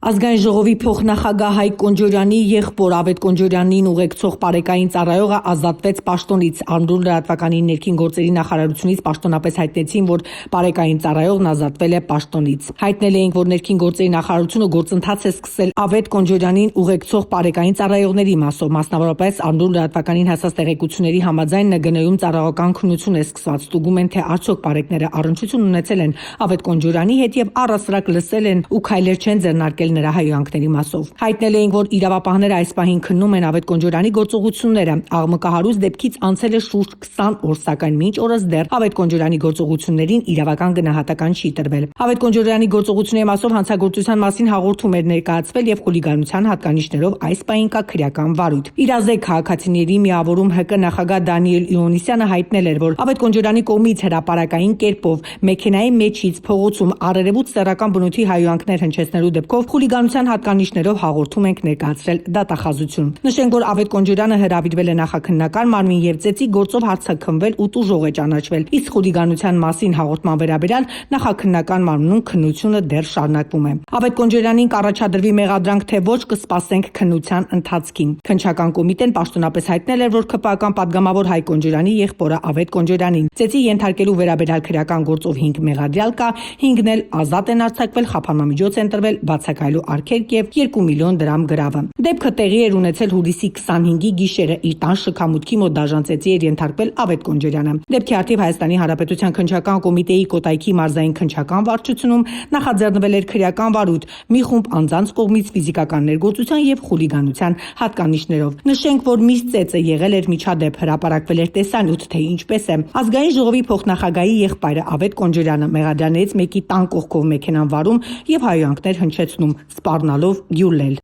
Ազգային ժողովի փոխնախագահ Հայկ Կոնջորյանի եղբոր Ավետ Կոնջորյանին ուղեկցող պարեկային ծառայողը ազատվեց պաշտոնից։ Անդուր լրատվականի ներքին գործերի նախարարությունից պաշտոնապես հայտնեցին, որ պարեկային ծառայողն ազատվել է պաշտոնից։ Հայտնել էինք, որ ներքին գործերի նախարարությունը գործընթաց է սկսել Ավետ Կոնջորյանին ուղեկցող պարեկային ծառայողների մասով, մասնավորապես Անդուր լրատվականին հասած տեղեկությունների համաձայն ՆԳՆ-ում ծառայական քննություն է սկսված։ Ստուգում են, թե արդյոք պարեկները առնչություն ունեցել են Ավետ Կոնջորյանի հետ եւ առասարակ լսել են ու քայլեր չեն ձեռնարկել նրա հայհոյանքների մասով։ Հայտնել էինք, որ իրավապահները այս պահին քննում են Ավետ Կոնջորյանի գործողությունները։ Աղմկահարույց դեպքից անցել է շուրջ 20 օր, սակայն մինչ օրս դեռ Ավետ Կոնջորյանի գործողություններին իրավական գնահատական չի տրվել։ Ավետ Կոնջորյանի գործողությունների մասով հանցագործության մասին հաղորդում էր ներկայացվել եւ խուլիգանության հատկանիշներով այս պահին կա քրեական վարույթ։ Իրազեկ քաղաքացիների միավորում ՀԿ նախագահ Դանիել Իոնիսյանը հայտնել էր, որ Ավետ Կոնջորյանի կողմից հրապարակային կերպով մեքենայի մեջից փողոցում առերևույթ սեռական բնույթի հայհոյանքներ հնչեցնելու դեպքով խուլիգանության հատկանիշներով հաղորդում ենք ներկայացրել դատախազություն։ Նշենք, որ Ավետ Կոնջորյանը հրավիրվել է նախաքննական մարմին եւ ծեծի գործով հարձակվել ու տուժող է ճանաչվել։ Իսկ խուլիգանության մասին հաղորդման վերաբերյալ նախաքննական մարմնում քննությունը դեռ շարունակվում է։ Ավետ Կոնջորյանին կառաջադրվի մեղադրանք, թե ոչ, կսպասենք քննության ընթացքին։ Քննչական կոմիտեն պաշտոնապես հայտնել էր, որ ՔՊԱ-կան պատգամավոր Հայկ Կոնջորյանի եղբորը Ավետ Կոնջորյանին ծեծի ենթարկելու վերաբերյալ քրեական գործով 5 մեղադրյալ կա, 5-ն էլ ազատ են արձակվել, խափանամիջոց են տրվել, բացակայելու արգելք եւ 2 միլիոն դրամ գրավը։ Դեպքը տեղի էր ունեցել հուլիսի 25-ի գիշերը, իր տան շքամուտքի մոտ դաժան ծեծի էր ենթարկվել Ավետ Կոնջորյանը։ Դեպքի առթիվ Հայաստանի Հանրապետության քննչական կոմիտեի Կոտայքի մարզային քննչական վարչությունում նախաձեռնվել էր քրեական վարույթ մի խումբ անձանց կողմից ֆիզիկական ներգործության եւ խուլիգանության հատկանիշներով։ Նշենք, որ միշտ ծեծը եղել էր միջադեպ, հրապարակվել էր տեսանյութ, թե ինչպես է Ազգային ժողովի փոխնախագահի եղբայրը Ավետ Կոնջորյանը մեղադրաններից մեկի տան կողքով մեքենան վարում եւ հայհոյանքներ հնչեցնում, սպառնալով գյուլել։